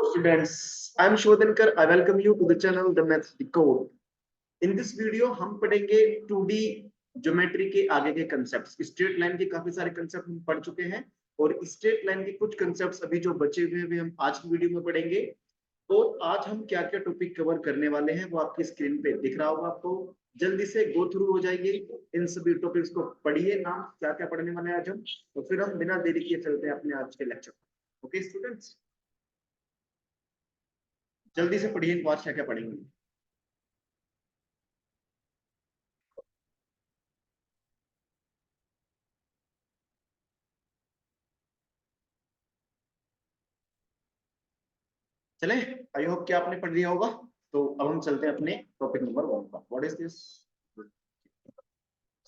Students, I am Shodhankar. I welcome you to the channel The Maths Decode. In this video हम पढ़ेंगे 2D geometry के आगे के concepts. Straight line के काफी सारे कंसेप्ट हम पढ़ चुके हैं और स्ट्रेट लाइन के कुछ कंसेप्ट्स अभी जो बचे हुए हम आज की वीडियो में पढ़ेंगे। तो आज हम क्या क्या टॉपिक कवर करने वाले हैं वो आपकी स्क्रीन पे दिख रहा होगा, आपको जल्दी से गो थ्रू हो जाइए। इन सभी टॉपिक्स को पढ़िए, नाम क्या क्या पढ़ने वाले हैं आज हम, तो फिर हम बिना देरी किए चलते हैं अपने आज के लेक्चर। ओके स्टूडेंट्स, जल्दी से पढ़िए, आज क्या क्या पढ़ेंगे। चले, आई होप कि आपने पढ़ लिया होगा। तो अब हम चलते हैं अपने टॉपिक नंबर 1 पर। What is this?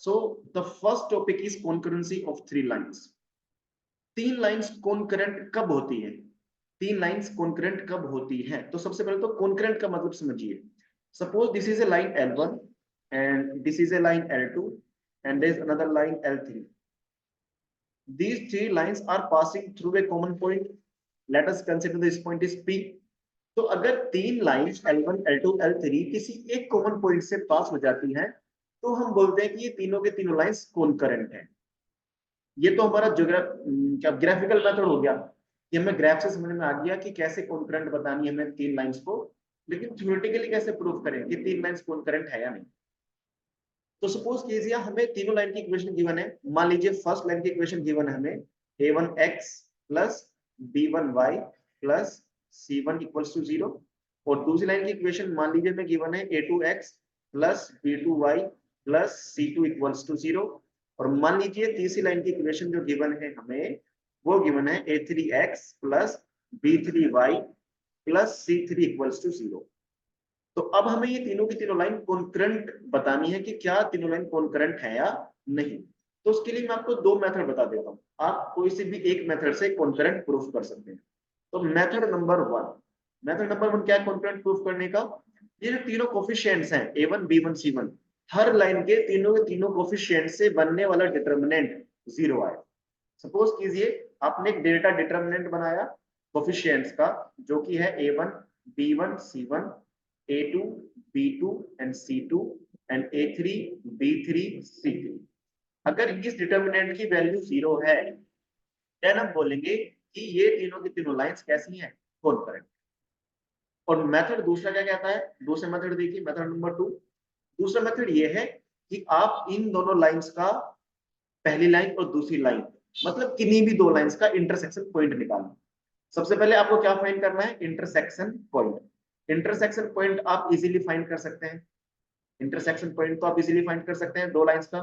So the first topic is concurrency of 3 lines. 3 lines concurrent कब होती है? 3 लाइंस कॉन्करेंट कब होती है? तो सबसे पहले तो कॉन्करेंट का मतलब समझिए। Suppose this is a line L1 and this is a line L2 and there is another line L3. These 3 lines are passing through a common point. Let us consider this point is P. तो अगर 3 lines L1, L2, L3 किसी एक common point से पास हो जाती हैं तो हम बोलते हैं कि ये तीनों के तीनों लाइंस कॉन्करेंट हैं। ये तो हमारा क्या ग्राफिकल मेथड हो गया कि हमें ग्राफ से समझ में आ गया कि कैसे कॉन्करेंट बतानी है हमें 3 लाइंस को, लेकिन थ्योरेटिकली कैसे प्रूव करें कि 3 लाइंस कॉन्करेंट है या नहीं। तो सपोज कीजिए हमें तीनों लाइन की इक्वेशन गिवन है। मान लीजिए फर्स्ट लाइन की इक्वेशन गिवन है हमें a1x plus b1y plus c1 equals to 0, और दूसरी लाइन की इक्वेशन मान लीजिए हमें गिवन है a2x plus b2y plus c2 equals to 0, और मान लीजिए तीसरी लाइन की इक्वेशन जो गिवन है हमें वो गिवन है a3x plus b3y plus c3 equals to 0। तो अब हमें ये तीनों की तीनों लाइन कॉन्करेंट बतानी है कि क्या तीनों लाइन कॉन्करेंट है या नहीं। तो उसके लिए मैं आपको 2 मेथड बता देता हूँ, आप कोई से भी एक मेथड से कॉन्करेंट प्रूफ कर सकते हैं। तो मेथड नंबर 1 क्या है कॉन्करेंट प्रूफ करने का? ये जो तीनों कोफिशिएंट्स हैं a1 b1 c1, हर लाइन के तीनों कोफिशिएंट से बनने वाला डिटरमिनेंट 0 आए। सपोज कीजिए आपने एक डेल्टा डिटरमिनेंट बनाया कोफिशिएंट्स का जो कि है a1 b1 c1 a2 b2 and c2 and a3 b3 c3। अगर इस डिटरमिनेंट की वैल्यू 0 है देन हम बोलेंगे कि ये तीनों की तीनों लाइंस कैसी हैं, कॉन्करेंट। और मेथड दूसरा क्या कहता है? दूसरा मेथड देखिए, मेथड नंबर 2। दूसरा मेथड ये है कि आप इन दोनों लाइंस का, पहली लाइन और दूसरी लाइन, मतलब किन्हीं भी दो लाइंस का इंटरसेक्शन पॉइंट निकालना। सबसे पहले आपको क्या फाइंड करना है? Intersection point. इंटरसेक्शन पॉइंट आप इजीली फाइंड कर सकते हैं। इंटरसेक्शन पॉइंट तो आप इजीली फाइंड कर सकते हैं दो लाइंस का।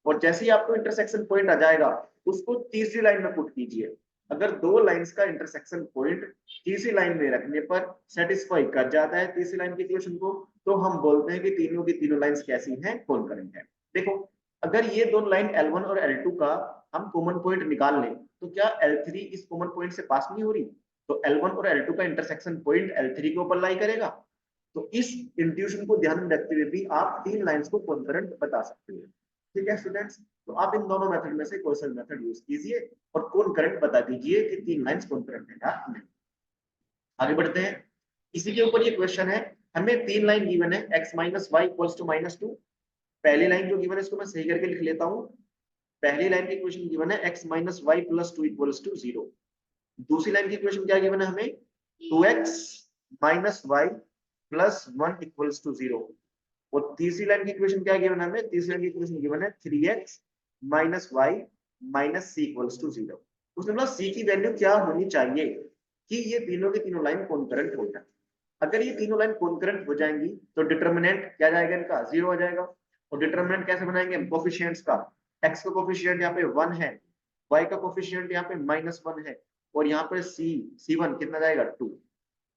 और जैसे ही आपको इंटरसेक्शन पॉइंट आ जाएगा उसको तीसरी लाइन में पुट कीजिए। अगर दो लाइंस का इंटरसेक्शन पॉइंट तीसरी लाइन में रखने पर सेटिस्फाई कर जाता है तीसरी लाइन की इक्वेशन को, तो हम बोलते हैं कि तीनों की तीनों लाइंस कैसी हैं, कॉन्करेंट है। देखो, अगर ये दोनों लाइन L1 और L2 का हम कॉमन पॉइंट निकाल लें तो क्या L3 इस कॉमन पॉइंट से पास नहीं हो रही? तो L1 और L2 का इंटरसेक्शन पॉइंट L3 के ऊपर लाई करेगा। तो इस इंट्यूशन को ध्यान में रखते हुए भी आप 3 लाइंस को कॉन्करेंट बता सकते हैं। ठीक है स्टूडेंट्स, तो आप इन दोनों मेथड में से कोई सा मेथड यूज कीजिए और कॉन्करेंट बता दीजिए कि 3 लाइंस कॉन्करेंट है या नहीं। आगे बढ़ते हैं। इसी के ऊपर ये क्वेश्चन है, हमें 3 लाइन गिवन है x minus y equals to -2। पहली लाइन जो गिवन है इसको मैं सही करके लिख लेता हूँ। पहली लाइन की इक्वेशन गिवन है x minus y plus 2 equals to 0। दूसरी लाइन की इक्वेशन क्या गिवन है हमें? 2x minus y plus 1 equals to 0। और तीसरी लाइन की इक्वेशन क्या गिवन है हमें? तीसरी लाइन की इक्वेशन गिवन है 3x minus y minus c equals to 0। उसने बोला सी की वैल्यू क्या होनी चाहिए कि ये तीनों की तीनों लाइन कॉन्करेंट हो जाए। अगर ये तीनों लाइन कॉन्करेंट हो जाएंगी तो डिटरमिनेंट क्या जाएगा इनका? 0 आ जाएगा। और डिटरमिनेंट कैसे बनाएंगे हम? कोफिशिएंट्स का। x का कोफिशिएंट यहाँ पे 1 है, y का कोफिशिएंट यहाँ पे -1 है, और यहाँ पे c1 कितना जाएगा? 2।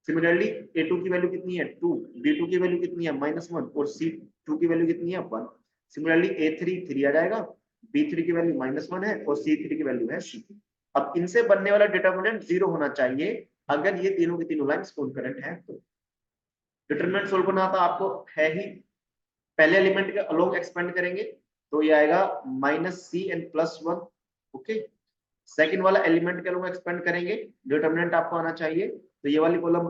सिमिलरली a2 की वैल्यू कितनी है? 2, b2 की वैल्यू कितनी है? -1, और c2 की वैल्यू कितनी है? 1। सिमिलरली a3 3 आ जाएगा, b3 की वैल्यू -1 है और c3 की वैल्यू है 6। अब इनसे बनने वाला डिटरमिनेंट 0 होना चाहिए अगर ये तीनों की तीनों लाइंस कॉन्करेंट है तो। डिटरमिनेंट सोल्व करना था आपको है ही, पहले एलिमेंट के अलोंग एक्सपेंड करेंगे तो ये आएगा -c n + 1। ओके, सेकंड वाला एलिमेंट क्या लूंगा, एक्सपेंड करेंगे, डिटरमिनेंट आपको आना चाहिए, तो ये वाली कॉलम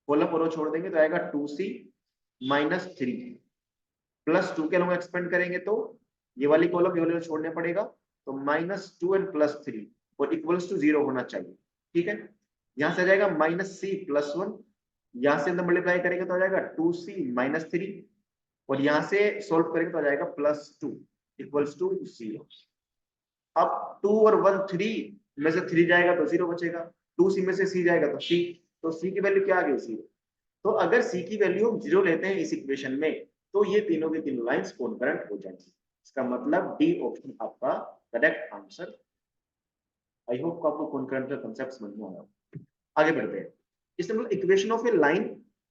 और रो छोड़ देंगे तो आएगा 2c माइनस 3 प्लस 2 के लूंगा, एक्सपेंड करेंगे तो ये वाली कॉलम ये वाली छोड़ने पड़ेगा, तो -2 एंड +3 और इक्वल्स टू 0 होना चाहिए। ठीक है, यहां से आ जाएगा -c + 1, यहां से अंदर मल्टीप्लाई करेंगे तो आ जाएगा 2c - 3 और यहां से सॉल्व करेंगे तो आ जाएगा +2 इक्वल्स टू 0। अब 2 और 1 3 में से 3 जाएगा तो 0 बचेगा, 2c में से c जाएगा तो c, तो c की वैल्यू क्या आ गई 0। तो अगर c की वैल्यू हम 0 लेते हैं इस इक्वेशन में तो ये तीनों की तीनों लाइंस कॉन्करेंट हो जाएंगी। इसका मतलब डी ऑप्शन आपका करेक्ट आंसर। आई होप आपको कॉन्करेंट का कांसेप्ट समझ में आया। आगे बढ़ते हैं। इसने बोला equation of a line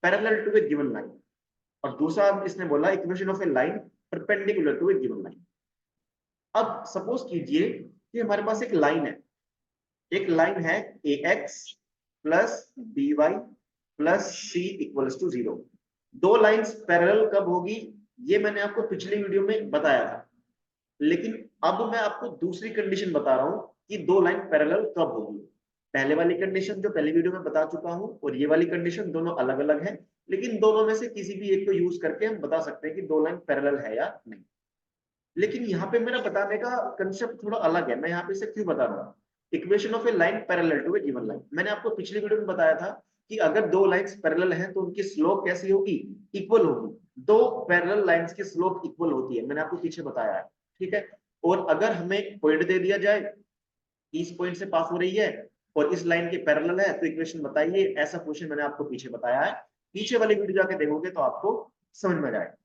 parallel to a given line, और दूसरा इसने बोला equation of a line perpendicular to a given line. अब सपोज कीजिए कि हमारे पास एक लाइन है ax plus by plus c equals to 0। दो लाइंस पैरेलल कब होगी ये मैंने आपको पिछली वीडियो में बताया था, लेकिन अब मैं आपको दूसरी कंडीशन बता रहा हूं कि दो लाइन पैरेलल कब होगी। पहले वाली कंडीशन जो पहली वीडियो में बता चुका हूं और ये वाली कंडीशन दोनों अलग अलग है, लेकिन दोनों में से किसी भी एक को यूज करके हम बता सकते हैं कि दो लाइन पैरेलल है या नहीं। लेकिन यहाँ पे मेरा बताने का कंसेप्ट थोड़ा अलग है। मैं यहाँ पे इसे क्यों बता रहा हूँ, equation of a line parallel to a given line. मैंने आपको पिछली वीडियो में बताया था कि अगर दो लाइंस पैरेलल हैं तो उनकी स्लोप कैसी होगी, इक्वल होगी। दो पैरेलल लाइंस की स्लोप इक्वल होती है, मैंने आपको पीछे बताया है। ठीक है, और अगर हमें पॉइंट दे दिया जाए इस पॉइंट से पास हो रही है और इस लाइन के पैरेलल है तो इक्वेशन बताइए, ऐसा क्वेश्चन मैंने आपको पीछे बताया है। पीछे वाली वीडियो जाके देखोगे तो आपको समझ में जाएगा।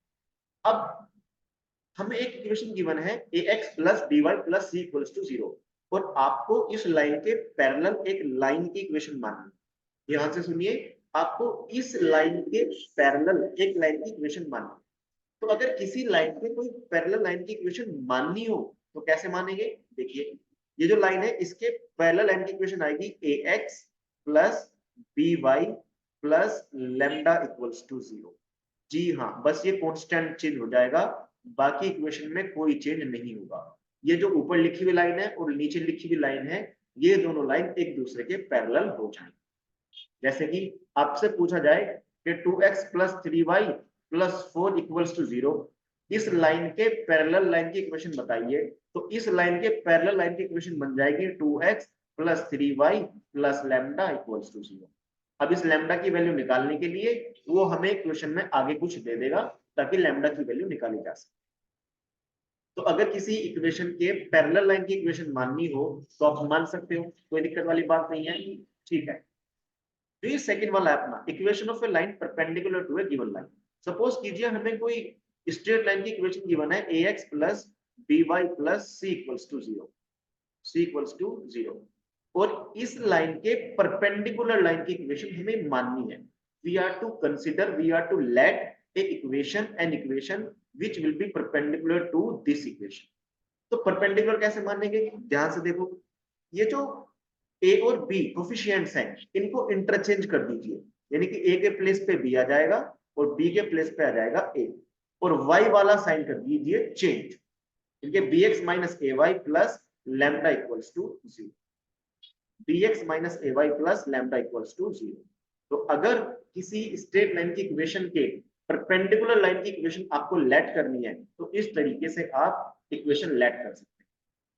अब हमें एक इक्वेशन गिवन है ax plus by plus c equals to 0 और आपको इस लाइन के पैरेलल एक लाइन की इक्वेशन माननी है। ध्यान से सुनिए, आपको इस लाइन के पैरेलल एक लाइन की इक्वेशन माननी है। तो अगर किसी लाइन पे कोई पैरेलल लाइन की इक्वेशन माननी हो तो कैसे मानेंगे, देखिए ये जो लाइन है इसके पैरेलल लाइन की इक्वेशन आएगी ax plus by plus lambda equals to 0। जी हाँ, बस ये कांस्टेंट चेंज हो जाएगा, बाकी इक्वेशन में कोई चेंज नहीं होगा। ये जो ऊपर लिखी हुई लाइन है और नीचे लिखी हुई लाइन है, ये दोनों लाइन एक दूसरे के पैरेलल हो जाएंगे। जैसे कि आपसे पूछा जाए कि 2x plus 3y plus 4 equals to 0, इस लाइन के पैरेलल लाइन की इक्वेशन बताइए, तो इस लाइन के पैरेलल लाइन की इक्वेशन बन जाएगी 2x plus 3y plus lambda equals to 0। अब इस लैम्डा की वैल्यू निकालने के लिए वो हमें क्वेश्चन में आगे कुछ दे देगा ताकि लैम्डा की वैल्यू निकाली जा सके। तो अगर किसी इक्वेशन के पैरेलल लाइन की इक्वेशन माननी हो तो आप मान सकते हो, कोई दिक्कत वाली बात नहीं है। ठीक है, तो ये सेकंड वाला है अपना equation of a line perpendicular to a given line. Suppose कीजिए हमें कोई स्ट्रेट लाइन की इक्वेशन गिवन है ax plus by plus c equals to 0, c equals to 0 और इस लाइन के परपेंडिकुलर लाइन की इक्वेशन हमें माननी है। We are to let a equation an equation which will be perpendicular to this equation. तो perpendicular कैसे मानेंगे, ध्यान से देखो, ये जो a और b कोफिशिएंट्स हैं इनको इंटरचेंज कर दीजिए, यानी कि a के प्लेस पे b आ जाएगा और b के प्लेस पे आ जाएगा a, और y वाला साइन कर दीजिए चेंज, इनके bx minus ay plus lambda equals to 0, bx minus ay plus lambda equals to 0। तो अगर किसी स्ट्रेट लाइन की इक्वेशन के परपेंडिकुलर लाइन की इक्वेशन आपको लेट करनी है तो इस तरीके से आप इक्वेशन लेट कर सकते हैं।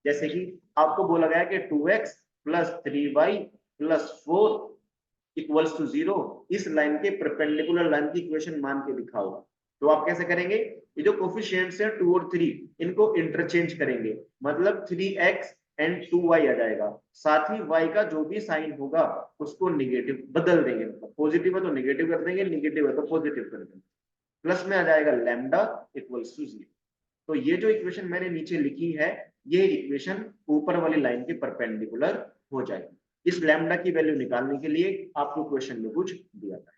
जैसे कि आपको बोला गया कि 2x plus 3y plus 4 equals to 0 इस लाइन के परपेंडिकुलर लाइन की इक्वेशन मान के दिखाओ। तो आप कैसे करेंगे, ये जो कोफिशिएंट्स हैं 2 और 3 इनको इंटरचेंज करेंगे, मतलब 3x एंड 2y आ जाएगा, साथ ही y का जो भी साइन होगा उसको निगेटिव बदल देंगे, मतलब पॉजिटिव है तो निगेटिव कर देंगे, निगेटिव है तो पॉजिटिव कर देंगे, प्लस में आ जाएगा लैम्डा इक्वल्स टू 0। तो ये जो इक्वेशन मैंने नीचे लिखी है ये इक्वेशन ऊपर वाली लाइन के परपेंडिकुलर हो जाएगी। इस लैम्डा की वैल्यू निकालने के लिए आपको क्वेश्चन में कुछ दिया था,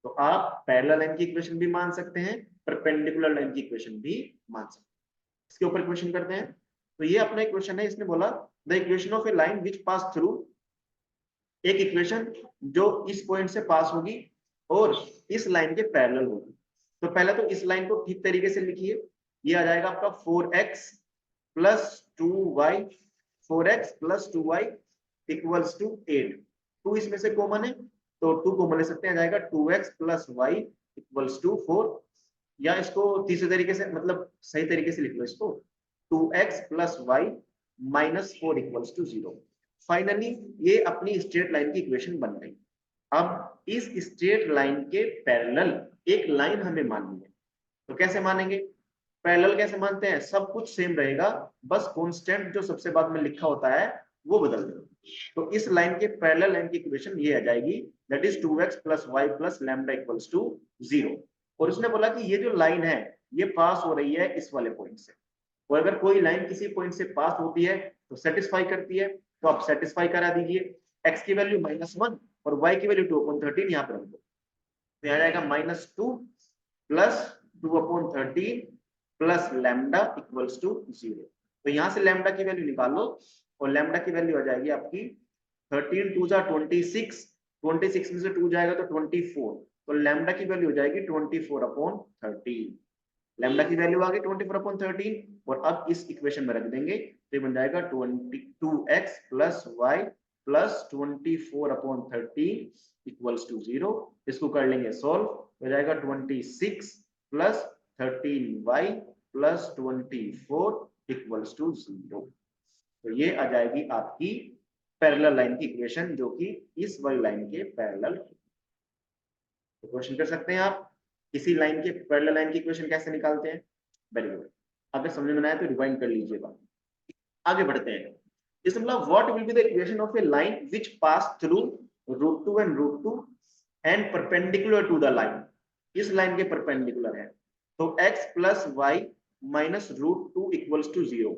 तो आप पैरेलल लाइन की इक्वेशन भी मान सकते हैं, परपेंडिकुलर लाइन की इक्वेशन भी मान सकते हैं। इसके ऊपर क्वेश्चन करते हैं। तो ये अपना इक्वेशन है, इसने बोला the equation of a line which pass through, एक इक्वेशन जो इस पॉइंट से पास होगी और इस लाइन के पैरेलल होगी। तो पहले तो इस लाइन को ठीक तरीके से लिखिए, ये आ जाएगा आपका 4x plus 2y 4x plus 2y equals to 8। 2 इसमें से कॉमन है तो 2 कॉमन ले सकते हैं, आ जाएगा 2x plus y equals to 4, या इसको तीसरे तरीके से मतलब सही तरीके से लिख लो इसको, 2x plus y minus 4 equals to 0। Finally ये अपनी स्ट्रेट लाइन की इक्वेशन बन गई। अब इस स्ट्रेट लाइन के पैरेलल एक लाइन हमें माननी है, तो कैसे मानेंगे? पैरेलल कैसे मानते हैं? सब कुछ सेम रहेगा, बस कांस्टेंट जो सबसे बाद में लिखा होता है वो बदल देगा। तो इस लाइन के पैरेलल लाइन की इक्वेशन ये आ जाएगी, that is 2x plus y plus lambda equals to 0। और उसने बोला कि ये जो लाइन है ये पास हो रही है इस वाले पॉइंट से, और अगर कोई लाइन किसी पॉइंट से पास होती है तो सेटिस्फाई करती है, तो आप सेटिस्फाई करा दीजिए। x की वैल्यू -1 और y की वैल्यू 2/13 यहाँ पर रख दो, तो आ जाएगा -2 plus 2/13 plus lambda equals to 0। तो यहाँ से लैम्डा की वैल्यू निकालो, और लैम्डा की वैल्यू आ जाएगी आपकी 13 2 जा 26, 26 में से 2 जाएगा तो 24, तो लैम्डा की वैल्यू हो जाएगी 24/13। लैम्डा की वैल्यू आ गई 24/13, और अब इस इक्वेशन में रख देंगे तो ये बन जाएगा 22x plus y plus 24/13 equals to 0। इसको कर लेंगे सॉल्व, हो जाएगा 26 plus 13y plus 24 equals to 0। तो ये आ जाएगी आपकी पैरेलल लाइन की इक्वेशन, जो कि इस वाली लाइन के पैरेलल। तो क्वेश्चन कर सकते हैं आप, किसी लाइन के पैरेलल लाइन की इक्वेशन कैसे निकालते हैं? वेरी गुड, अगर समझ में आए तो रिवाइंड कर लीजिएगा। आगे बढ़ते हैं। इसमें मतलब what will be the equation of a line which pass through √2 and √2 and perpendicular to the line. इस लाइन के परपेंडिकुलर है, तो x plus y minus √2 equals to 0।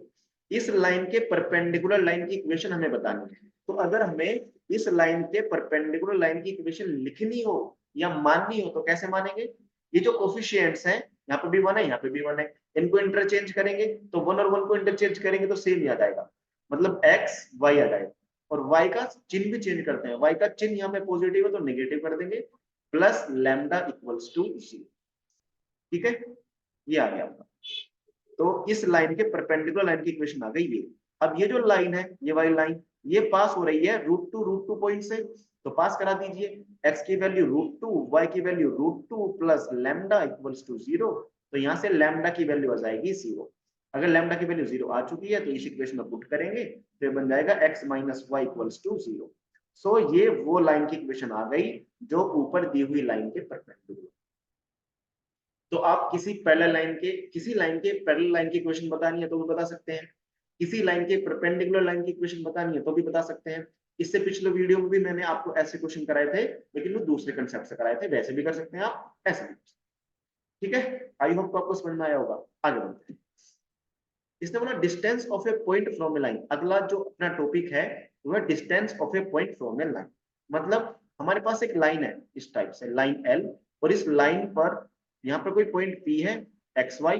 इस लाइन के परपेंडिकुलर लाइन की इक्वेशन हमें बतानी है। तो अगर हमें इस लाइन के परपेंडिकुलर लाइन की इक्वेशन लिखनी हो या माननी हो तो कैसे मानेंगे? ये जो कोफिशिएंट्स हैं, यहाँ पे भी 1 है, यहाँ पे भी 1 है, इनको इंटरचेंज करेंगे तो 1 और 1 को इंटरचेंज करेंगे तो सेम ही आ जाएगा, मतलब x y आ जाएगा। और y का चिन्ह भी चेंज करते हैं, y का चिन्ह यहाँ पे पॉजिटिव है तो नेगेटिव कर देंगे, प्लस लैम्डा इक्वल्स टू 0। ठीक है, ये आ गया आपका। तो इस लाइन के परपेंडिकुलर लाइन की इक्वेशन आ गई ये। अब ये जो लाइन है, ये वाली लाइन, ये पास हो रही है √2 पॉइंट से, तो पास करा दीजिए। x की वैल्यू √2, y की value √2 plus lambda equals to 0। तो यहाँ से लैम्डा की वैल्यू आ जाएगी 0। अगर लैम्डा की वैल्यू 0 आ चुकी है तो इस इक्वेशन में पुट करेंगे तो ये बन जाएगा x minus y equals to 0। So ये वो लाइन की इक्वेशन आ गई जो ऊपर दी हुई लाइन के परपेंडिकुलर। तो आप किसी पैरेलल लाइन के, किसी लाइन के पैरेलल लाइन की इक्वेशन बतानी है तो भी बता सकते हैं, किसी लाइन के परपेंडिकुलर लाइन की इक्वेशन बतानी है तो भी बता सकते हैं। इससे पिछले वीडियो में भी मैंने आपको ऐसे क्वेश्चन कराए थे, लेकिन वो दूसरे कंसेप्ट से कराए थे, वैसे भी कर सकते हैं आप, ऐसे भी। ठीक है, आई होप आपको समझ में आया होगा। आगे बढ़ते हैं। इसने बोला distance of a point from a line. अगला जो अपना टॉपिक है वो है distance of a point from a line. मतलब हमारे पास एक लाइन है इस टाइप से, लाइन L, और इस लाइन पर यहाँ पर कोई पॉइंट P है XY,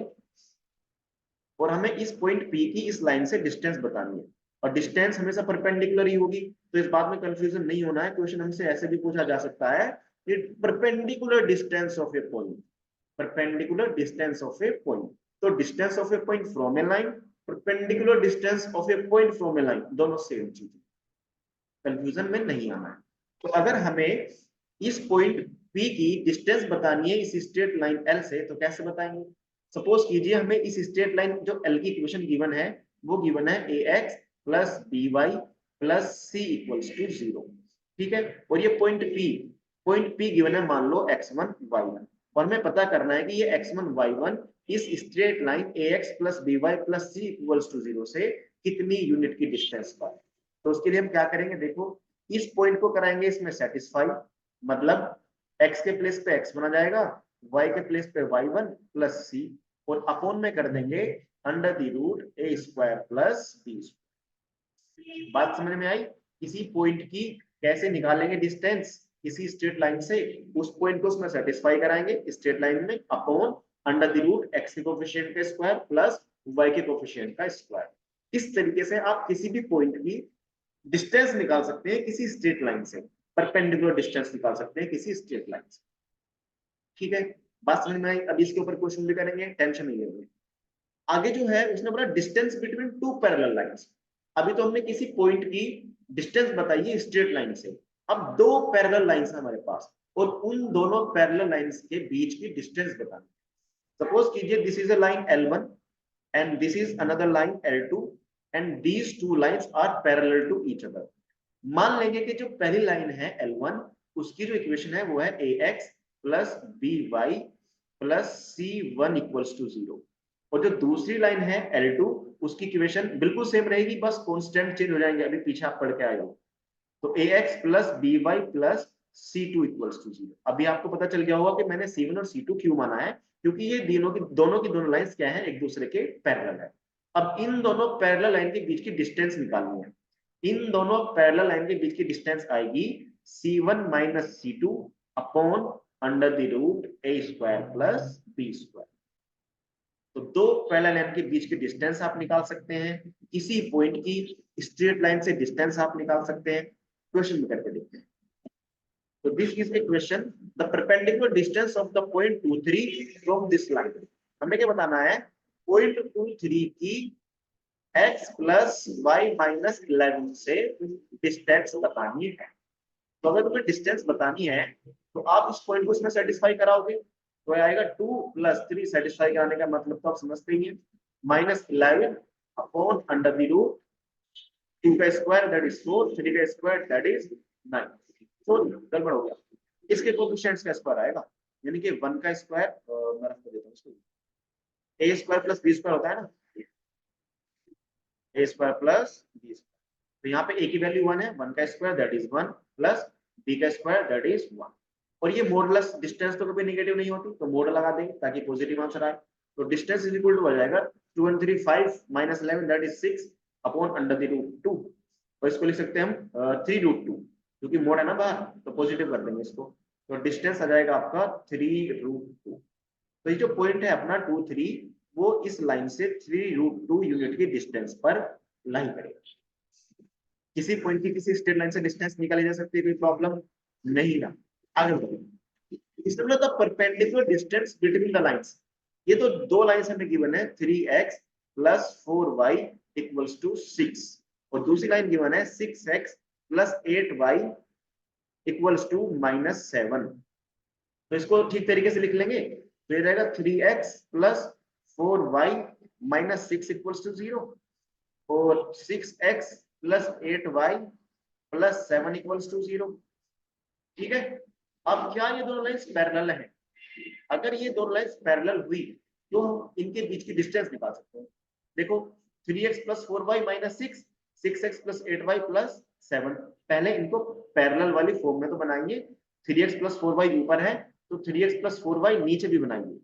और हमें इस पॉइंट P की इस लाइन से डिस्टेंस बतानी है, और डिस्टेंस हमेशा परपेंडिकुलर ही होगी, तो इस बात में कंफ्यूजन नहीं होना है। क्वेश्चन हमसे ऐसे भी पूछा जा सकता है कि perpendicular distance of a point, perpendicular distance of a point. तो distance of a point from a line, perpendicular distance of a point from a line, दोनों सेम चीज, कंफ्यूजन में नहीं आना है। तो अगर हमें इस पॉइंट P की डिस्टेंस बतानी है इस स्ट्रेट लाइन L से, तो कैसे बताएंगे? सपोज कीजिए हमें इस स्ट्रेट लाइन जो L की इक्वेशन गिवन है वो गिवन है ax plus by plus c equals to 0। ठीक है, और ये पॉइंट P गिवन है, मान लो x1 y1, और हमें पता करना है कि ये x1 y1 इस straight line ax plus by plus c equals to 0 से कितनी यूनिट की डिस्टेंस पर। तो उसके लिए हम क्या करेंगे, देखो इस पॉइंट को कराएंगे इसमें सेटिस्फाई, मतलब x के प्लेस पे x1 आ जाएगा, y के प्लेस पे y1 प्लस c, और अपॉन में कर देंगे under the root a square plus b square. बात समझ में आई? किसी पॉइंट की कैसे निकालेंगे डिस्टेंस किसी स्ट्रेट लाइन से, उस पॉइंट को उसमें सेटिस्फाई कराएंगे स्ट्रेट लाइन में, upon under the root x के कोफिशिएंट का स्क्वायर प्लस y के कोफिशिएंट का स्क्वायर। इस तरीके से आप किसी भी पॉइंट की डिस्टेंस निकाल सकते हैं किसी स्ट्रेट लाइन से, परपेंडिकुलर डिस्टेंस निकाल सकते हैं किसी स्ट्रेट लाइन से। ठीक है, बात समझ में आई? अब इसके ऊपर क्वेश्चन भी करेंगे, टेंशन नहीं लेंगे। आगे जो है उसने बोला distance between two parallel lines. अभी तो हमने किसी पॉइंट की डिस्टेंस बताई है स्ट्रेट लाइन से। अब दो पैरेलल लाइंस है हमारे पास और उन दोनों पैरेलल लाइंस के बीच की डिस्टेंस बतानी। सपोज कीजिए this is a line L1 and this is another line L2 and these two lines are parallel to each other। मान लेंगे कि जो पहली लाइन है L1 उसकी जो इक्वेशन है वो है ax plus by plus c1 equals to 0 और जो दूसरी लाइन है L2 उसकी इक्वेशन बिल्कुल सेम रहेगी, बस कांस्टेंट चेंज हो जाएंगे। अभी पीछे आप पढ़ के आए हो। तो ax plus by plus c2 equals to 0। अभी आपको पता चल गया होगा कि मैंने c1 और c2 क्यों माना है, क्योंकि ये दोनों लाइंस क्या है, एक दूसरे के पैरेलल है। अब इन दोनों पैरेलल लाइन के बीच की डिस्टेंस निकालनी है। इन दोनों पैरेलल लाइन के बीच की डिस्टेंस आएगी c1 minus c2 upon under the root a square plus b square. तो दो पैरेलल लाइन के बीच की डिस्टेंस आप निकाल सकते हैं, किसी पॉइंट की स्ट्रेट लाइन से डिस्टेंस आप निकाल सकते हैं। क्वेश्चन में करके देखते हैं। तो this is a question, the perpendicular distance of the point 2 3 from this line. हमें क्या बताना है, पॉइंट 2 3 की x प्लस वाई माइनस 11 से डिस्टेंस बतानी है। तो अगर तुम्हें डिस्टेंस बतानी है तो आप इस पॉइंट को इसमें सेटिस्फाई कराओगे तो आएगा 2 प्लस 3। सेटिस्फाई कराने का मतलब तो आप समझते ही हैं, minus 11 upon under the root 2 का स्क्वायर दैट इज 4, 3 का स्क्वायर दैट इज 9। तो गड़बड़ हो गया, इसके कोएफिशिएंट्स का स्क्वायर आएगा, यानी कि 1 का स्क्वायर मैं रख देता हूं इसको, a square plus b square होता है ना, a square plus b square. तो यहाँ पे a की वैल्यू 1 है, 1 का square that is 1 plus b का स्क्वायर दैट इज 1। और ये मॉडुलस डिस्टेंस तो कभी नेगेटिव नहीं होती, तो मॉड लगा देंगे ताकि पॉजिटिव आंसर आए। तो डिस्टेंस इज इक्वल टू हो जाएगा 2 and 3 5 minus 11 that is 6 upon under the root 2। तो इसको लिख सकते हैं हम 3 रूट 2, क्योंकि मोड है ना बाहर तो पॉजिटिव कर देंगे इसको। तो डिस्टेंस आ जाएगा आपका 3 रूट 2। तो ये जो पॉइंट है अपना 2 3 वो इस लाइन से 3 रूट 2 यूनिट की डिस्टेंस पर लाई करेगा। किसी पॉइंट की किसी स्ट्रेट लाइन से डिस्टेंस निकाली जा सकती है, कोई प्रॉब्लम नहीं ना। आगे बढ़ो। इसमें मतलब perpendicular distance between the lines, ये तो दो लाइंस हमें गिवन है 3x plus 4y equals to 6 और दूसरी लाइन गिवन है 6x plus 8y equals to minus 7। तो इसको ठीक तरीके से लिख लेंगे तो ये रहेगा 3x plus 4y minus 6 equals to 0 और 6x plus 8y plus 7 equals to 0। ठीक है। अब क्या ये दोनों लाइंस पैरेलल हैं? अगर ये दोनों लाइंस पैरेलल हुई तो हम इनके बीच की डिस्टेंस निकाल सकते हैं। देखो 3x plus 4y minus 6, 6x plus 8y plus 7। पहले इनको पैरेलल वाली फॉर्म में तो बनाएंगे। 3x प्लस 4y ऊपर है तो 3x प्लस 4y नीचे भी बनाएंगे।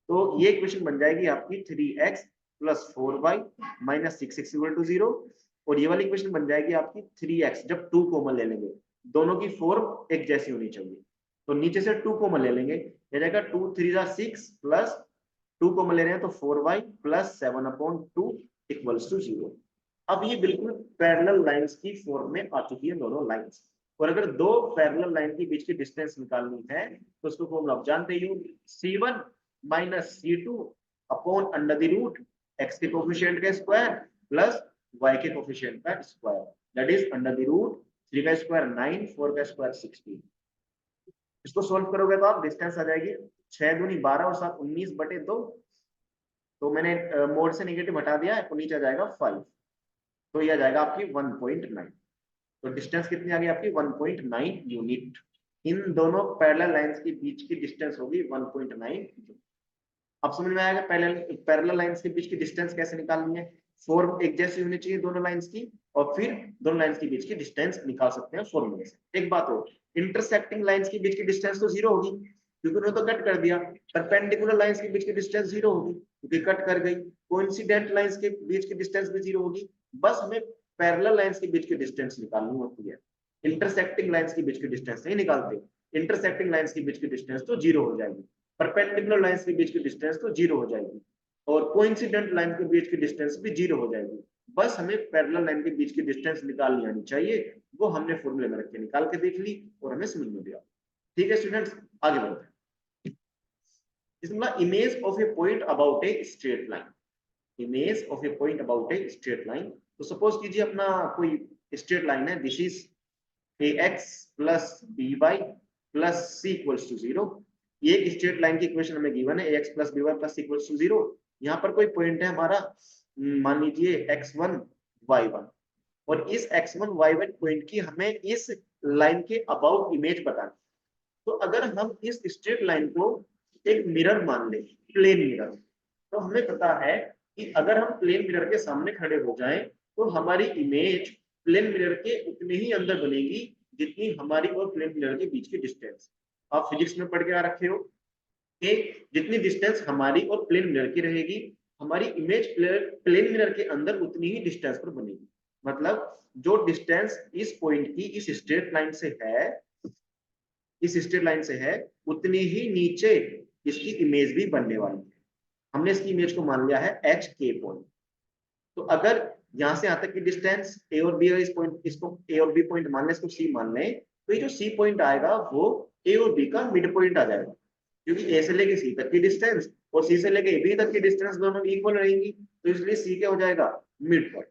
तो ये इक्वेशन बन जाएगी आपकी 3x plus 4y minus 6x equal to 0 और ये वाली इक्वेशन बन जाएगी आपकी 3x, जब 2 कॉमन ले लेंगे, दोनों की फॉर्म एक जैसी होनी चाहिए। तो नीचे से 2 कॉमन ले लेंगे, ये जाएगा 2 3 6 प्लस 2 कॉमन ले रहे हैं तो 4y plus 7 upon 2 equals to 0। अब ये बिल्कुल पैरेलल लाइंस की फॉर्म में आ चुकी है दोनों लाइंस। और अगर दो पैरेलल लाइन के बीच की डिस्टेंस निकालनी है तो उसको फॉर्मूला आप जानते ही हो, c1 minus c2 upon under the root x के कोएफिशिएंट का स्क्वायर प्लस y के कोएफिशिएंट का square that is under the root 3 का स्क्वायर 9, 4 का स्क्वायर 16। इसको सॉल्व करोगे तो आप डिस्टेंस आ जाएगी 6 दूनी 12 और 7 19 बटे 2। तो मैंने मोड से नेगेटिव हटा दिया है तो नीचे आ जाएगा 5। तो ये आ जाएगा आपकी 1.9। तो डिस्टेंस कितनी आ गई आपकी 1.9 यूनिट। इन दोनों पैरेलल लाइंस के बीच की डिस्टेंस होगी 1.9। अब समझ में आएगा पैरेलल लाइंस के बीच की डिस्टेंस कैसे निकालनी है। फॉर्म एक जैसी होनी चाहिए दोनों लाइंस की और फिर दोनों लाइंस के बीच की डिस्टेंस निकाल सकते हैं फॉर्मूले से। एक बात और, इंटरसेक्टिंग लाइंस के बीच की डिस्टेंस तो 0 होगी क्योंकि उन्होंने तो कट कर दिया। परपेंडिकुलर लाइंस के बीच की डिस्टेंस 0 होगी क्योंकि कट कर गई। कोइंसिडेंट लाइंस के बीच की डिस्टेंस भी 0 होगी। बस हमें पैरेलल लाइंस के बीच की डिस्टेंस निकालनी होती है, इंटरसेक्टिंग लाइंस के बीच की डिस्टेंस नहीं निकालते। इंटरसेक्टिंग लाइंस के बीच की डिस्टेंस तो 0 हो जाएगी, परपेंडिकुलर लाइंस के बीच की डिस्टेंस तो 0 हो जाएगी और कोइंसिडेंट लाइन के बीच की डिस्टेंस भी 0 हो जाएगी। बस हमें पैरेलल लाइन के बीच की डिस्टेंस निकालनी आनी चाहिए, वो हमने फॉर्मूले में रख के निकाल के देख ली और हमें समझ में दिया। ठीक है स्टूडेंट्स, आगे बढ़ते हैं। इसमें image of a point about a straight line, image of a point about a straight line. तो सपोज कीजिए अपना कोई स्ट्रेट लाइन है, this is ax plus by plus c equals to 0। ये एक स्ट्रेट लाइन की इक्वेशन हमें given है, ax plus by plus c equals to 0। यहाँ पर कोई पॉइंट है हमारा, मान लीजिए x1 y1, और इस x1 y1 पॉइंट की हमें इस लाइन के अबाउट इमेज बतानी। तो अगर हम इस स्ट्रेट लाइन को एक मिरर मान लें, प्लेन मिरर, तो हमें पता है कि अगर हम प्लेन मिरर के सामने खड़े हो जाएं तो हमारी इमेज प्लेन मिरर के उतने ही अंदर बनेगी जितनी हमारी और प्लेन मिरर के बीच की डिस्टेंस। आप फिजिक्स में पढ़ के आ रखे हो कि जितनी डिस्टेंस हमारी और प्लेन मिरर की रहेगी, हमारी इमेज प्लेन मिरर के अंदर उतनी ही डिस्टेंस पर बनेगी। मतलब जो डिस्टेंस इस पॉइंट की इस स्ट्रेट लाइन से है, इस स्ट्रेट लाइन से है, उतनी ही नीचे इसकी इमेज भी बनने वाली है। हमने इसकी इमेज को मान लिया है एच के पॉइंट। तो अगर यहां से यहां तक की डिस्टेंस ए और बी है, इस पॉइंट, इसको ए और बी पॉइंट मान लें, इसको सी मान लें, तो ये जो सी पॉइंट आएगा वो ए और बी का मिड पॉइंट आ जाएगा, क्योंकि ए से लेके सी तक की डिस्टेंस और सी से लेके बी तक की डिस्टेंस दोनों इक्वल रहेंगी, तो इसलिए सी क्या हो जाएगा, मिड पॉइंट।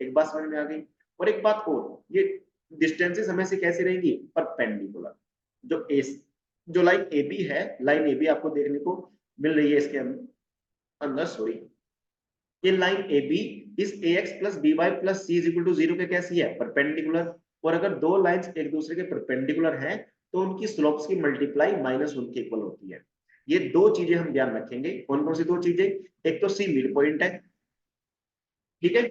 एक बात समझ में आ गई। और एक बात और, ये डिस्टेंसेस हमें से कैसी रहेंगी, परपेंडिकुलर। जो ए, जो लाइन ए बी है, लाइन ए बी आपको देखने को मिल रही है इसके अंदर, सॉरी, ये line A B is A X plus B Y plus C is equal to 0 के कैसी है, परपेंडिकुलर। और अगर दो लाइंस एक दूसरे के परपेंडिकुलर हैं तो उनकी स्लोप्स की मल्टीप्लाई माइनस उनके इक्वल होती है। ये दो चीजें हम ध्यान रखेंगे। कौन कौन सी दो चीजें, एक तो सी मिड पॉइंट है, ठीक है,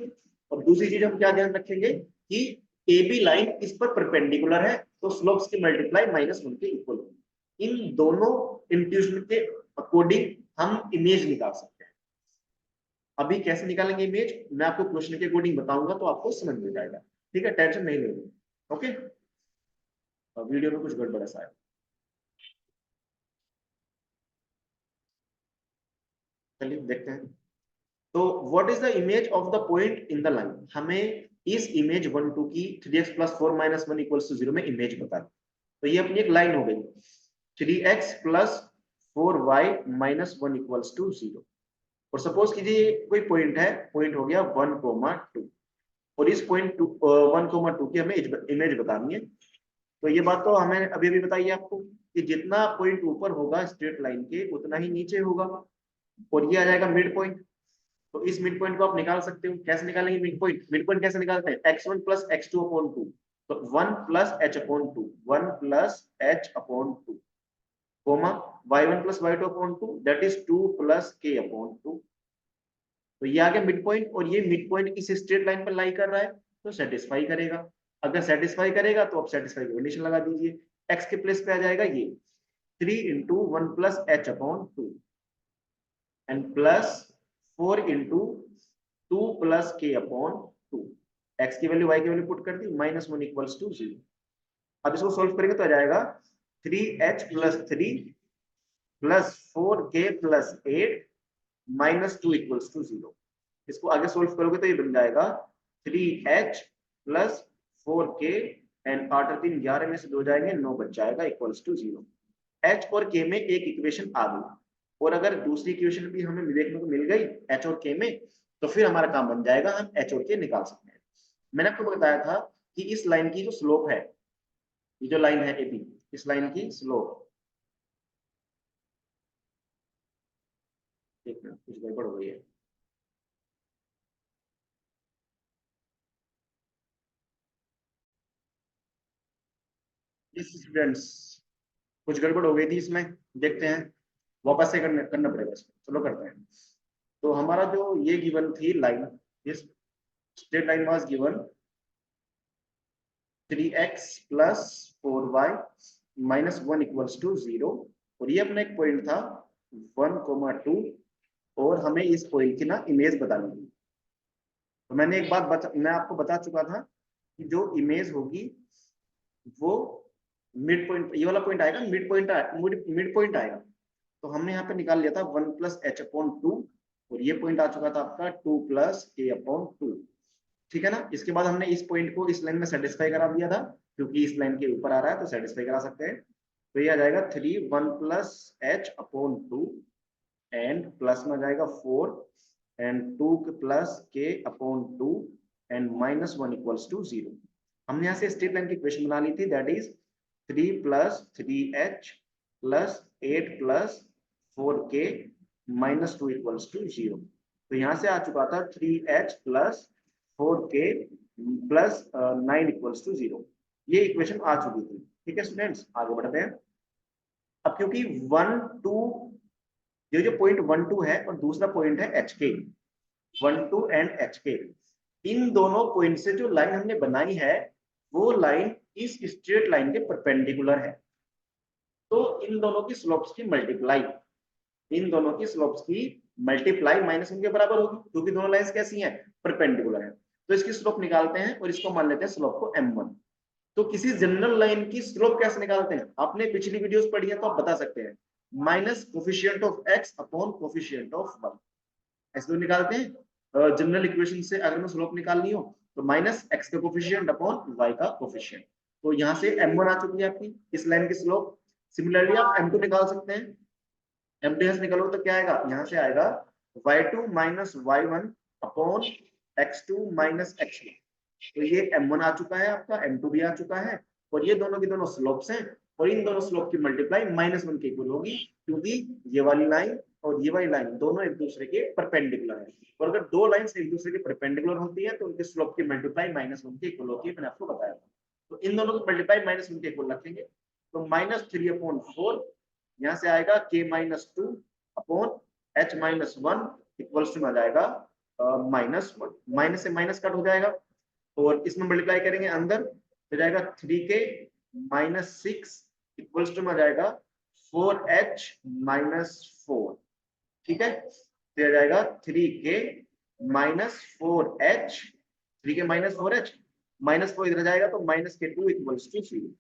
और दूसरी चीज हम क्या ध्यान रखेंगे कि ए बी लाइन इस पर परपेंडिकुलर है तो स्लोप्स की मल्टीप्लाई माइनस उनके इक्वल होगी। इन दोनों इंट्यूशन के अकॉर्डिंग हम इमेज निकाल सकते हैं। अभी कैसे निकालेंगे इमेज, मैं आपको क्वेश्चन के अकॉर्डिंग बताऊंगा तो आपको समझ में जाएगा, ठीक है, टेंशन नहीं लेनी। ओके, वीडियो में कुछ गड़बड़ है शायद, चलिए देखते हैं। तो what is the image of the point in the line, हमें इस इमेज 1 2 की 3x plus 4 minus 1 equals to 0 में इमेज बता। तो ये अपनी एक लाइन हो गई, 3x plus 4y minus 1 equals to 0। और सपोज कीजिए कोई पॉइंट है, पॉइंट हो गया 1,2, और इस पॉइंट 1,2 की हमें इमेज बतानी है। तो ये बात तो हमें अभी भी बताइए आपको कि जितना पॉइंट ऊपर होगा स्ट्रेट लाइन के उतना ही नीचे होगा, और ये आ जाएगा मिड पॉइंट। तो इस मिड पॉइंट को आप निकाल सकते हो। कैसे निकालेंगे मिड पॉइंट, मिड पॉइंट कैसे निकालते हैं, x1 प्लस x2 अपॉन 2, तो 1 plus h upon 2, 1 plus h upon 2, comma y1 plus y2 upon 2 that is 2 plus k upon 2। तो ये आ गया मिड पॉइंट, और ये मिड पॉइंट इस स्ट्रेट लाइन पर लाई कर रहा है तो सेटिस्फाई करेगा। अगर सेटिस्फाई करेगा तो आप सेटिस्फाई की कंडीशन लगा दीजिए, x के प्लेस पे आ जाएगा ये 3 into 1 plus h upon 2 and plus 4 into 2 plus k upon 2। x की वैल्यू y की वैल्यू पुट कर दी, माइनस 1 इक्वल्स टू 0। अब इसको सोल्व करेंगे तो आ जाएगा 3h plus 3 plus 4k plus 8 minus 2 equals to 0। इसको आगे सोल्व करोगे तो ये बन जाएगा 3h प्लस 4k एंड 8 और 3 11 में से 2 जाएंगे, 9 बच जाएगा इक्वल्स टू 0। h और k में एक इक्वेशन आ गई, और अगर दूसरी इक्वेशन भी हमें देखने को मिल गई h और k में, तो फिर हमारा काम बन जाएगा, हम h और k निकाल सकते हैं। मैंने आपको बताया था कि इस लाइन की जो स्लोप है, ये जो लाइन है AB, इस लाइन की स्लोप, एक मिनट कुछ गड़बड़ हो गई है, स्टूडेंट्स कुछ गड़बड़ हो गई थी इसमें, देखते हैं, वापस से करना पड़ेगा इसको, चलो करते हैं। तो हमारा जो ये गिवन थी लाइन, इस straight line was given 3x plus 4y minus 1 equals to 0, और ये अपना एक पॉइंट था 1,2, और हमें इस पॉइंट की ना इमेज बतानी थी। तो मैंने एक बात मैं आपको बता चुका था कि जो इमेज होगी वो मिड पॉइंट, ये वाला पॉइंट आएगा, मिड पॉइंट आएगा। तो हमने यहाँ पे निकाल लिया था 1 प्लस h अपॉन 2, और ये पॉइंट आ चुका था आपका 2 प्लस k अपॉन 2, ठीक है ना। इसके बाद हमने इस पॉइंट को इस लाइन में सेटिस्फाई करा दिया था, क्योंकि इस लाइन के ऊपर आ रहा है तो सेटिस्फाई करा सकते हैं। तो ये आ जाएगा 3 1 plus h upon 2 and plus में आ जाएगा 4 and 2 plus k upon 2 and -1 equals to 0। हमने यहाँ से स्ट्रेट लाइन की इक्वेशन बना ली थी, that is 3 + 3h + 8 + 4k -2 equals to 0। तो यहाँ से आ चुका था 3h + 4k + 9 इक्वल्स टू 0। ये इक्वेशन आ चुकी थी। ठीक है स्टूडेंट्स, आगे बढ़ते हैं। अब क्योंकि 1 2 ये जो पॉइंट 1 2 है और दूसरा पॉइंट है HK, 1 2 एंड HK, इन दोनों पॉइंट से जो लाइन हमने बनाई है वो लाइन इस स्ट्रेट लाइन के परपेंडिकुलर है। तो इन दोनों की स्लोप्स की मल्टीप्लाई, इन दोनों की स्लोप्स की मल्टीप्लाई -1 के बराबर होगी, क्योंकि दोनों लाइंस कैसी हैं, परपेंडिकुलर है। तो इसकी स्लोप निकालते हैं और इसको मान लेते हैं स्लोप को m1। तो किसी जनरल लाइन की स्लोप कैसे निकालते हैं, आपने पिछली वीडियोस पढ़ी है तो आप बता सकते हैं, minus coefficient of x upon coefficient of y, ऐसे तो निकालते हैं। जनरल इक्वेशन से अगर मैं स्लोप निकालनी हो तो -x का कोफिशिएंट अपॉन y का कोफिशिएंट। तो यहाँ से m1 आ चुकी है आपकी इस लाइन की स्लोप। सिमिलरली आप m2 निकाल सकते हैं, m2 निकालो तो क्या आएगा, यहाँ से आएगा y2 - y1 upon x2 - x1। तो ये m1 आ चुका है आपका, m2 भी आ चुका है, और ये दोनों की दोनों स्लोप्स हैं, और इन दोनों स्लोप की मल्टीप्लाई -1 के इक्वल होगी, क्योंकि ये वाली लाइन और ये वाली लाइन दोनों एक दूसरे के परपेंडिकुलर है। और अगर दो लाइंस एक दूसरे के परपेंडिकुलर होती है तो उनके स्लोप की मल्टीप्लाई -1 के इक्वल होती है, मैंने आपको बताया था। तो इन दोनों की मल्टीप्लाई -1 के इक्वल रखेंगे, तो -3/4 यहाँ से आएगा k -2 upon h -1 equals to आ जाएगा -1, माइनस से माइनस कट हो जाएगा और इसमें मल्टीप्लाई करेंगे अंदर हो जाएगा 3k -6 इक्वल्स टू आ जाएगा 4h -4। ठीक है, तो आ जाएगा 3k -4h, 3k -4h -4 इधर जाएगा तो -k2 इक्वल्स टू 0।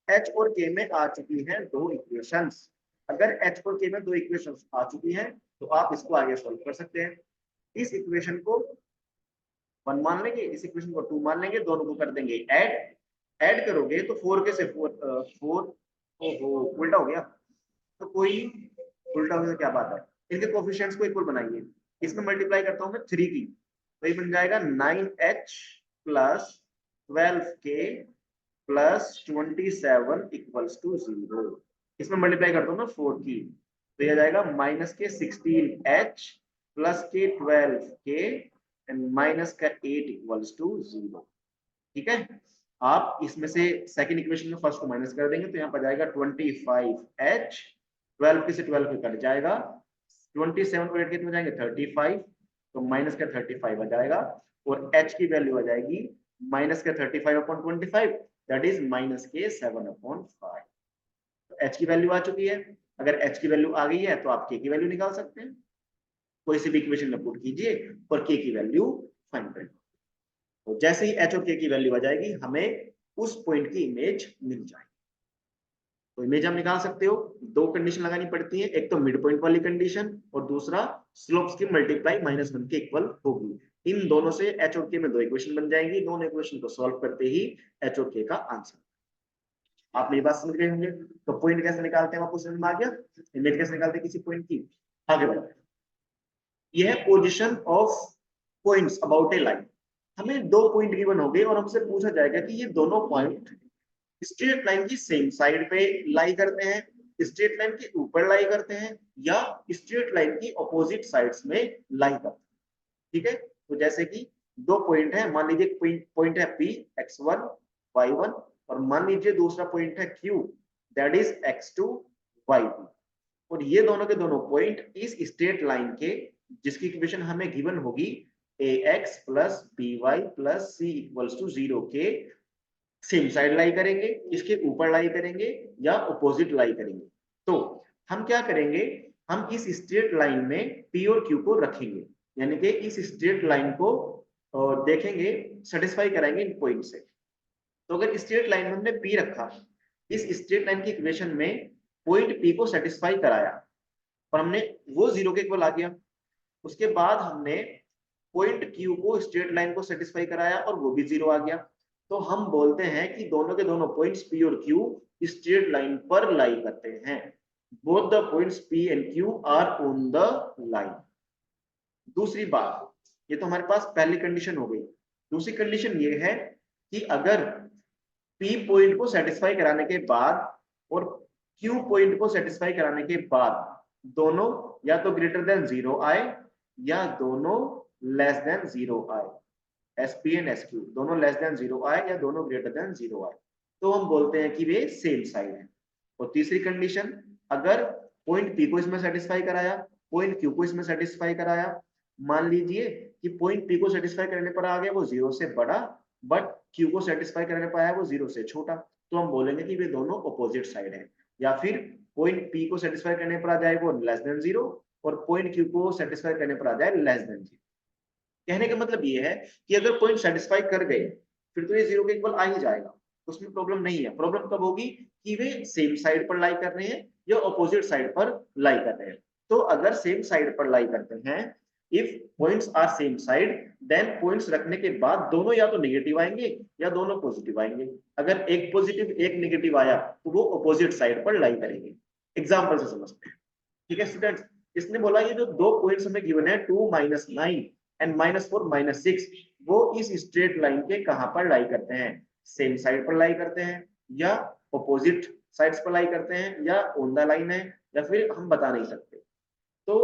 h और k में आ चुकी हैं दो इक्वेशंस। अगर h और k में दो इक्वेशंस आ चुकी हैं तो आप इसको आगे सॉल्व कर सकते हैं। इस इक्वेशन को 1 मान लेंगे, इस इक्वेशन को 2 मान लेंगे, दोनों को कर देंगे ऐड। ऐड करोगे तो 4 के से 4 ओहो उल्टा हो गया, तो कोई उल्टा होने से क्या बात है, इनके कोफिशिएंट्स को इक्वल बनाइए। इसमें मल्टीप्लाई करता हूं मैं 3 की, तो ये बन जाएगा 9h + 12k + 27 इक्वल्स टू 0। इसमें मल्टीप्लाई करता हूं मैं 4 की, तो ये आ जाएगा -के 16h + के 12k एंड -8 इक्वल्स टू 0। ठीक है, आप इसमें से सेकंड इक्वेशन में फर्स्ट को माइनस कर देंगे तो यहाँ पर जाएगा 25h, 12 के से 12 कट जाएगा, 27 को 8 कितने जाएंगे 35, तो -35 आ जाएगा, और h की वैल्यू आ जाएगी -35/25, दैट इज -7/5। तो h की वैल्यू आ चुकी है। अगर h की वैल्यू आ गई है तो आप k की वैल्यू निकाल सकते हैं, कोई सी भी इक्वेशन में पुट कीजिए और k की वैल्यू फाइंड करें। तो जैसे ही h और k की वैल्यू आ जाएगी हमें उस पॉइंट की इमेज मिल जाएगी। तो इमेज हम निकाल सकते हो, दो कंडीशन लगानी पड़ती है, एक तो मिड पॉइंट वाली कंडीशन और दूसरा स्लोप्स की मल्टीप्लाई -1 के इक्वल होगी। इन दोनों से h और k में दो इक्वेशन बन जाएंगी, दोनों इक्वेशन को सॉल्व करते ही h और k का आंसर। आपने ये बात समझ गए होंगे। तो पॉइंट कैसे निकालते हैं, आपको समझ में आ गया, इमेज कैसे निकालते हैं किसी पॉइंट की। आगे बढ़ते हैं, यह है position of points about A line. हमें दो पॉइंट गिवन हो गए और हमसे पूछा जाएगा कि ये दोनों पॉइंट स्ट्रेट लाइन की सेम साइड पे लाई करते हैं, स्ट्रेट लाइन के ऊपर लाई करते हैं, या स्ट्रेट लाइन की ऑपोजिट साइड्स में लाई करते हैं। ठीक है, तो जैसे कि दो पॉइंट है, मान लीजिए पॉइंट है P x1 y1, और मान लीजिए दूसरा पॉइंट है Q that is x2 y2, और ये दोनों के दोनों पॉइंट इस स्ट्रेट लाइन के, जिसकी इक्वेशन हमें गिवन होगी ax + by + c = 0 के सेम साइड लाई करेंगे, इसके ऊपर लाई करेंगे या ऑपोजिट लाई करेंगे। तो हम क्या करेंगे, हम इस स्ट्रेट लाइन में P और Q को रखेंगे, यानी कि इस स्ट्रेट लाइन को देखेंगे, सेटिस्फाई कराएंगे इन पॉइंट से। तो अगर स्ट्रेट लाइन में हमने P रखा, इस स्ट्रेट लाइन की इक्वेशन में पॉइंट P को सेटिस्फाई कराया और हमने वो 0 के इक्वल आ गया, उसके बाद हमने पॉइंट Q को स्ट्रेट लाइन को सेटिस्फाई कराया और वो भी 0 आ गया, तो हम बोलते हैं कि दोनों के दोनों पॉइंट्स P और Q स्ट्रेट लाइन पर लाई करते हैं। Both the points P and Q are on the line. दूसरी बात, ये तो हमारे पास पहली कंडीशन हो गई। दूसरी कंडीशन ये है कि अगर P पॉइंट को सेटिस्फाई कराने के बाद और Q पॉइंट को सेटिस्फाई कराने के बाद दोनों या तो ग्रेटर देन 0 आए या दोनों लेस देन 0 आए, SP एंड SQ दोनों लेस देन 0 आए या दोनों ग्रेटर देन 0 आए, तो हम बोलते हैं कि वे सेम साइड है। और तीसरी कंडीशन, अगर पॉइंट P को इसमें सेटिस्फाई कराया, पॉइंट Q को इसमें सेटिस्फाई कराया, मान लीजिए कि पॉइंट P को सेटिस्फाई करने पर आ गया वो 0 से बड़ा, बट Q को सेटिस्फाई करने पर आया वो 0 से छोटा, तो हम बोलेंगे कि वे दोनों अपोजिट साइड है। या फिर पॉइंट P को सेटिस्फाई करने पर आ जाए वो लेस देन 0 और पॉइंट Q को सेटिस्फाई करने पर आ जाए लेस देन 0। कहने का मतलब ये है कि अगर पॉइंट सेटिस्फाई कर गए फिर तो ये 0 के इक्वल आ ही जाएगा, उसमें प्रॉब्लम नहीं है। प्रॉब्लम कब होगी कि वे सेम साइड पर लाई कर रहे हैं या अपोजिट साइड पर लाई कर रहे हैं। तो अगर सेम साइड पर लाई करते हैं, if points are same side, then points रखने के बाद दोनों या तो नेगेटिव आएंगे या दोनों पॉजिटिव आएंगे। अगर एक पॉजिटिव एक नेगेटिव आया तो वो अपोजिट साइड पर लाई करेंगे। एग्जाम्पल से समझते हैं, ठीक है स्टूडेंट्स। इसने बोला ये जो दो पॉइंट्स हमें गिवन है 2 -9 एंड -4 -6, वो इस स्ट्रेट लाइन के कहां पर लाई करते हैं, सेम साइड पर लाई करते हैं या अपोजिट साइड्स पर लाई करते हैं या ऑन द लाइन है, या फिर हम बता नहीं सकते। तो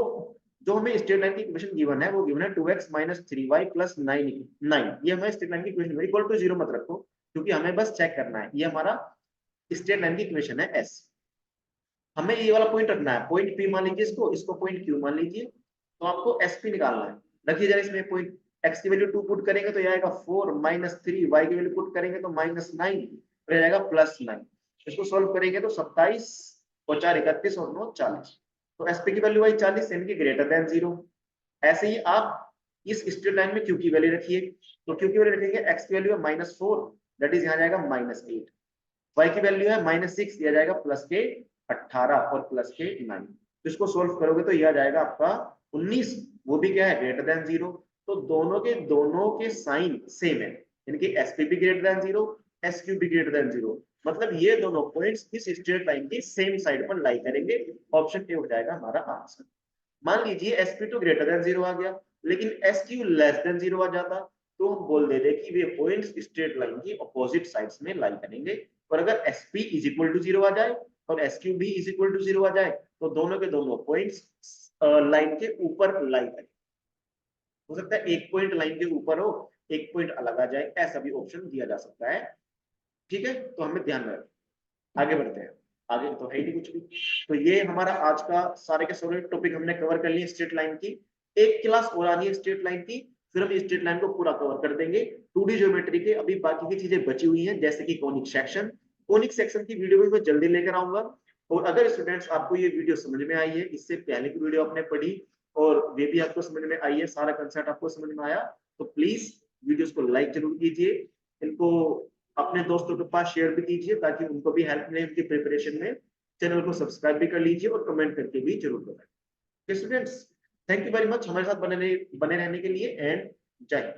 जो हमें स्ट्रेट लाइन की इक्वेशन गिवन है वो गिवन है 2x - 3y + 9। ये हमें स्ट्रेट लाइन की इक्वेशन इक्वल टू 0 मत रखो, क्योंकि हमें बस चेक करना है। ये हमारा स्ट्रेट लाइन की इक्वेशन है S। हमें ये वाला पॉइंट रखना है, पॉइंट P मान लीजिए, इसको पॉइंट Q मान लीजिए, तो आपको SP निकालना है। रखिए जरा इसमें पॉइंट x की वैल्यू 2 पुट करेंगे तो ये आएगा 4 - 3, y की वैल्यू पुट करेंगे तो -9, फिर आएगा +9। इसको सॉल्व करेंगे तो 27 और 4 31 और 9 40। तो SP की वैल्यू आई 40, यानी कि ग्रेटर देन 0। ऐसे ही आप इस स्ट्रेट लाइन में Q की वैल्यू रखिए, तो Q की वैल्यू रखेंगे, x की वैल्यू है -4, दैट इज यहाँ जाएगा -8, y की वैल्यू है -6, यह जाएगा +18 और +9। तो इसको सोल्व करोगे तो यह आ जाएगा आपका 19, वो भी क्या है ग्रेटर देन 0। तो दोनों के साइन सेम है, यानी कि SP भी ग्रेटर देन 0, SQ भी ग्रेटर देन 0, मतलब ये दोनों पॉइंट्स इस स्ट्रेट लाइन की सेम साइड पर लाई करेंगे। ऑप्शन ए हो जाएगा हमारा आंसर। मान लीजिए SP2 ग्रेटर देन 0 आ गया, लेकिन SQ लेस देन 0 आ जाता, तो हम बोल देते कि वे पॉइंट्स स्ट्रेट लाइन की अपोजिट साइड्स में लाई करेंगे। और अगर SP इज इक्वल टू 0 आ जाए और SQ भी इज इक्वल टू 0 आ जाए, तो दोनों के दोनों पॉइंट्स लाइन के ऊपर लाई करेंगे। हो सकता है एक पॉइंट लाइन के ऊपर हो, एक पॉइंट अलग आ जाए, ऐसा भी ऑप्शन दिया जा सकता है। ठीक है, तो हमें ध्यान में रखें। आगे बढ़ते हैं, आगे तो है ही नहीं कुछ भी। तो ये हमारा आज का सारे के सारे टॉपिक हमने कवर कर लिए स्ट्रेट लाइन की। एक क्लास और आनी है स्ट्रेट लाइन की, फिर हम स्ट्रेट लाइन को पूरा कवर कर देंगे। 2D ज्योमेट्री के अभी बाकी की चीजें बची हुई हैं, जैसे कि कोनिक सेक्शन। कोनिक सेक्शन की वीडियो भी मैं जल्दी लेकर आऊंगा। और अगर स्टूडेंट्स आपको ये वीडियो समझ में आई है, इससे पहले की वीडियो आपने पढ़ी और वे भी आपको समझ में आई है, सारा कंसेप्ट आपको समझ में आया, तो प्लीज वीडियोस को लाइक जरूर कीजिए, इनको अपने दोस्तों के पास शेयर भी कीजिए ताकि उनको भी हेल्प मिले उनकी प्रिपरेशन में। चैनल को सब्सक्राइब भी कर लीजिए और कमेंट करके भी जरूर बताएं। Students, thank you very much हमारे साथ बने रहने के लिए, एंड जय हिंद।